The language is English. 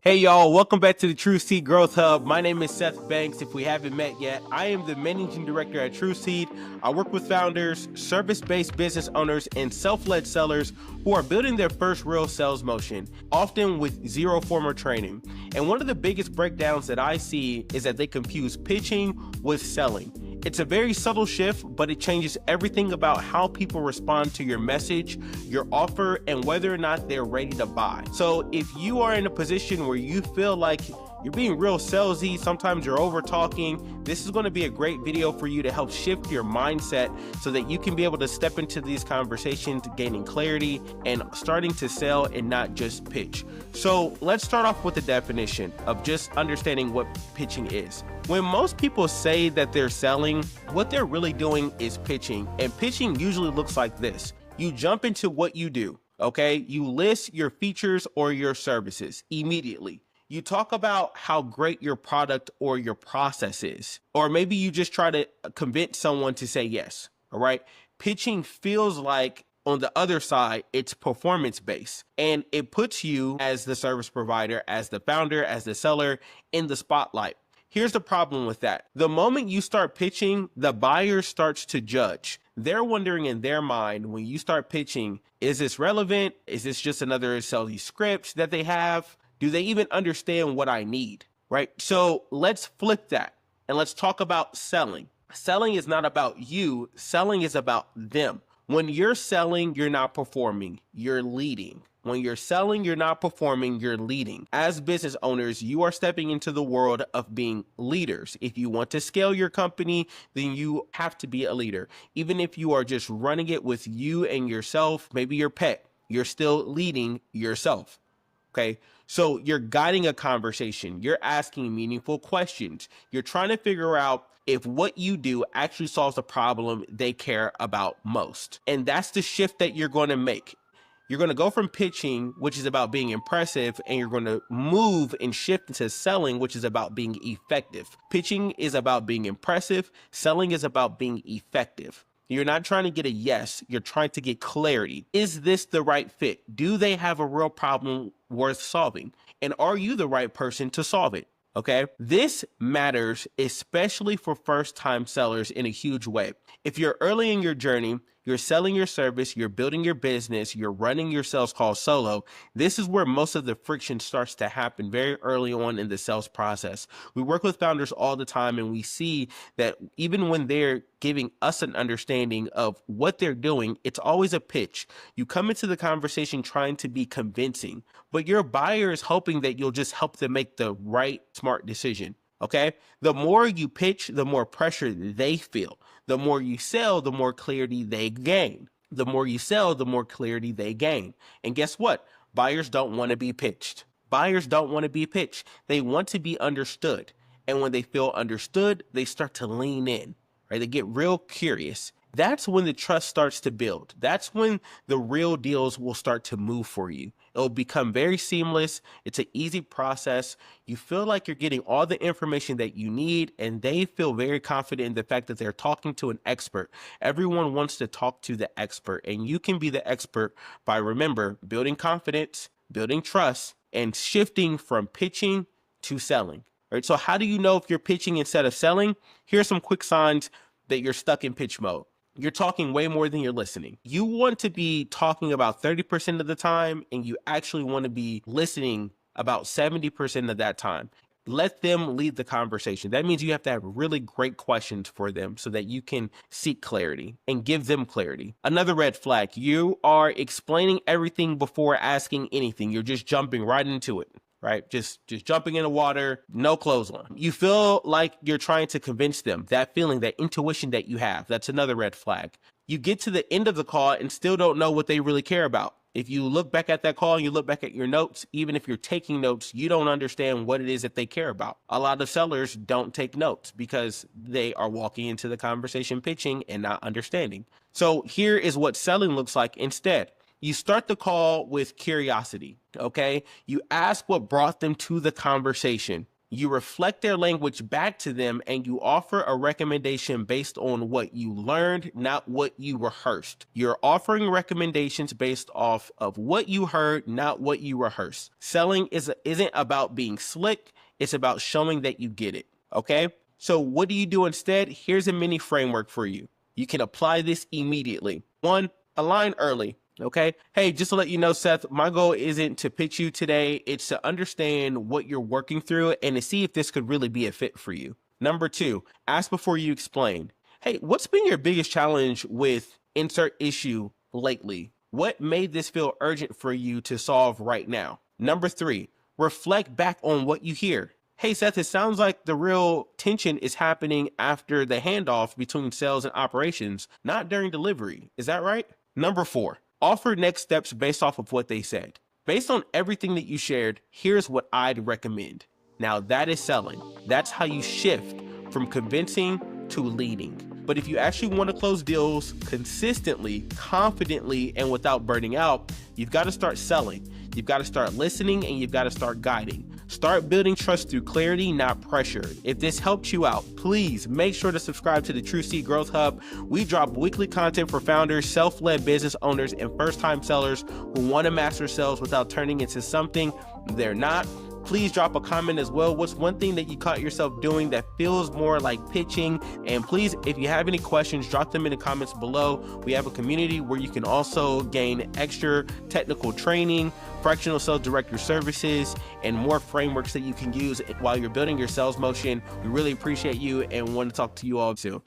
Hey y'all, welcome back to the True Seed Growth Hub. My name is Seth Banks. If we haven't met yet, I am the managing director at True Seed. I work with founders, service-based business owners, and self-led sellers who are building their first real sales motion, often with zero formal training. And one of the biggest breakdowns that I see is that they confuse pitching with selling. It's a very subtle shift, but it changes everything about how people respond to your message, your offer, and whether or not they're ready to buy. So if you are in a position where you feel like you're being real salesy, sometimes you're over talking, this is going to be a great video for you to help shift your mindset so that you can be able to step into these conversations, gaining clarity and starting to sell and not just pitch. So let's start off with the definition of just understanding what pitching is. When most people say that they're selling, what they're really doing is pitching, and pitching usually looks like this. You jump into what you do, okay? You list your features or your services immediately. You talk about how great your product or your process is, or maybe you just try to convince someone to say yes, all right? Pitching feels like on the other side, it's performance based, and it puts you as the service provider, as the founder, as the seller in the spotlight. Here's the problem with that. The moment you start pitching, the buyer starts to judge. They're wondering in their mind when you start pitching, is this relevant? Is this just another salesy script that they have? Do they even understand what I need, right? So let's flip that and let's talk about selling. Selling is not about you. Selling is about them. When you're selling, you're not performing, you're leading. When you're selling, you're not performing, you're leading. As business owners, you are stepping into the world of being leaders. If you want to scale your company, then you have to be a leader. Even if you are just running it with you and yourself, maybe your pet, you're still leading yourself. Okay, so you're guiding a conversation. You're asking meaningful questions. You're trying to figure out if what you do actually solves the problem they care about most. And that's the shift that you're going to make. You're going to go from pitching, which is about being impressive, and you're going to move and shift into selling, which is about being effective. Pitching is about being impressive. Selling is about being effective. You're not trying to get a yes, you're trying to get clarity. Is this the right fit? Do they have a real problem worth solving? And are you the right person to solve it? Okay, this matters especially for first-time sellers in a huge way. If you're early in your journey, you're selling your service, you're building your business, you're running your sales call solo, this is where most of the friction starts to happen very early on in the sales process. We work with founders all the time, and we see that even when they're giving us an understanding of what they're doing, it's always a pitch. You come into the conversation trying to be convincing, but your buyer is hoping that you'll just help them make the right smart decision. Okay, the more you pitch, the more pressure they feel. The more you sell, the more clarity they gain. The more you sell, the more clarity they gain. And guess what? Buyers don't want to be pitched. Buyers don't want to be pitched. They want to be understood. And when they feel understood, they start to lean in, right? They get real curious. That's when the trust starts to build. That's when the real deals will start to move for you. It'll become very seamless. It's an easy process. You feel like you're getting all the information that you need, and they feel very confident in the fact that they're talking to an expert. Everyone wants to talk to the expert, and you can be the expert by, remember, building confidence, building trust, and shifting from pitching to selling. Right? So how do you know if you're pitching instead of selling? Here's some quick signs that you're stuck in pitch mode. You're talking way more than you're listening. You want to be talking about 30% of the time, and you actually want to be listening about 70% of that time. Let them lead the conversation. That means you have to have really great questions for them so that you can seek clarity and give them clarity. Another red flag, you are explaining everything before asking anything. You're just jumping right into it. Right? Just jumping in the water, no clothes on. You feel like you're trying to convince them. That feeling, that intuition that you have, that's another red flag. You get to the end of the call and still don't know what they really care about. If you look back at that call and you look back at your notes, even if you're taking notes, you don't understand what it is that they care about. A lot of sellers don't take notes because they are walking into the conversation pitching and not understanding. So here is what selling looks like instead. You start the call with curiosity, okay? You ask what brought them to the conversation. You reflect their language back to them and you offer a recommendation based on what you learned, not what you rehearsed. You're offering recommendations based off of what you heard, not what you rehearsed. Selling isn't about being slick, it's about showing that you get it, okay? So what do you do instead? Here's a mini framework for you. You can apply this immediately. 1, align early. Okay. Hey, just to let you know, Seth, my goal isn't to pitch you today. It's to understand what you're working through and to see if this could really be a fit for you. Number 2, ask before you explain. Hey, what's been your biggest challenge with insert issue lately? What made this feel urgent for you to solve right now? Number 3, reflect back on what you hear. Hey, Seth, it sounds like the real tension is happening after the handoff between sales and operations, not during delivery. Is that right? Number 4, offer next steps based off of what they said. Based on everything that you shared, here's what I'd recommend. Now that is selling. That's how you shift from convincing to leading. But if you actually want to close deals consistently, confidently, and without burning out, you've got to start selling. You've got to start listening and you've got to start guiding. Start building trust through clarity, not pressure. If this helped you out, please make sure to subscribe to the True Seed Growth Hub. We drop weekly content for founders, self-led business owners, and first-time sellers who want to master sales without turning into something they're not. Please drop a comment as well. What's one thing that you caught yourself doing that feels more like pitching? And please, if you have any questions, drop them in the comments below. We have a community where you can also gain extra technical training, fractional sales director services, and more frameworks that you can use while you're building your sales motion. We really appreciate you and want to talk to you all soon.